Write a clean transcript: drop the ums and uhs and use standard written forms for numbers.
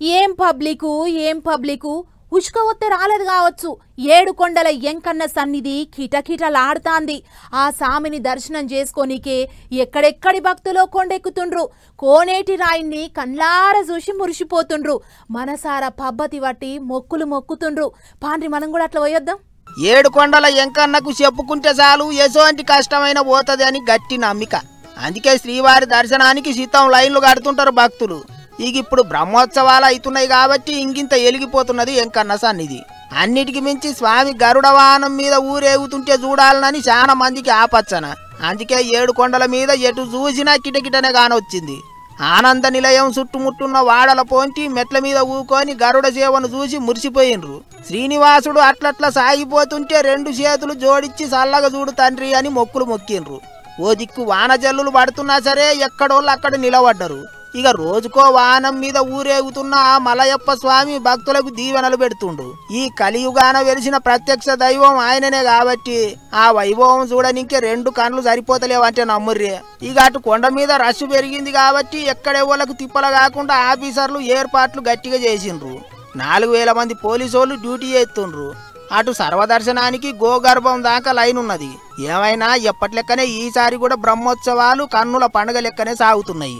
ఏం పబ్లికు ఉష్కవొత్తే రాలేదు కావచ్చు. 7 కొండల ఎంకన్న సన్నిధి కిటకిటలాడుతాంది. ఆ సామిని దర్శనం చేసుకోనికే ఎక్కడెక్కడి భక్తులో కొండెక్కుతుండ్రు. కోనేటి రాయిని కళ్ళార చూసి మురిసిపోతుండ్రు. మనసార పబ్బతి వట్టి మొక్కులు మొక్కుతుండ్రు. పాండ్రి మనం కూడా అట్లా పోయొద్దాం. 7 కొండల ఎంకన్నకు చెప్పుకుంటే చాలు ఎసోంటి కష్టమైన పోతుంది అని గట్టి నమ్మిక. అందుకే శ్రీవారి దర్శనానికి సిద్ధం లైన్లు కడుతుంటారు భక్తులు. ఇప్పుడు బ్రహ్మోత్సవాలు అవుతున్నాయి కాబట్టి ఇంకింత ఎలిగిపోతున్నది ఎంకన్న సన్నిధి. అన్నిటికి మించి స్వామి గరుడ వాహనం మీద ఊరేగుతుంటే చూడాలనని చాలా మందికి ఆపచ్చన. అందుకే 7 కొండల మీద ఎటు చూసినా కిటకిటనే కానొచ్చింది. ఆనంద నిలయం చుట్టుముట్టున్న వాడల పోంటి మెట్ల మీద ఊకొని గరుడ సేవను చూసి మురిసిపోయినరు. శ్రీనివాసుడు అట్లట్లా సాగిపోతుంటే 2 చేతులు జోడించి చల్లగా చూడు తండ్రి అని మొక్కులు మొక్కిండ్రు. ఓ దిక్కు వాన జల్లులు పడుతున్నా సరే ఎక్కడోళ్ళు అక్కడ నిలబడ్డరు. ఇక రోజుకో వాహనం మీద ఊరేగుతున్న ఆ మలయప్ప స్వామి భక్తులకు దీవెనలు పెడుతుండు. ఈ కలియుగాన వెలిసిన ప్రత్యక్ష దైవం ఆయననే కాబట్టి ఆ వైభవం చూడనికే 2 కళ్ళు సరిపోతలేవంటే నమ్ముర్రే. ఇక అటు కొండ మీద రష్ పెరిగింది కాబట్టి ఎక్కడెవ్వలకు తిప్పల కాకుండా ఆఫీసర్లు ఏర్పాట్లు గట్టిగా చేసిండ్రు. 4000 మంది పోలీసోళ్ళు డ్యూటీ చేస్తుండ్రు. అటు సర్వదర్శనానికి గోగర్భం దాకా లైన్ ఉన్నది. ఏమైనా ఎప్పటి లెక్కనే ఈసారి కూడా బ్రహ్మోత్సవాలు కన్నుల పండుగ లెక్కనే సాగుతున్నాయి.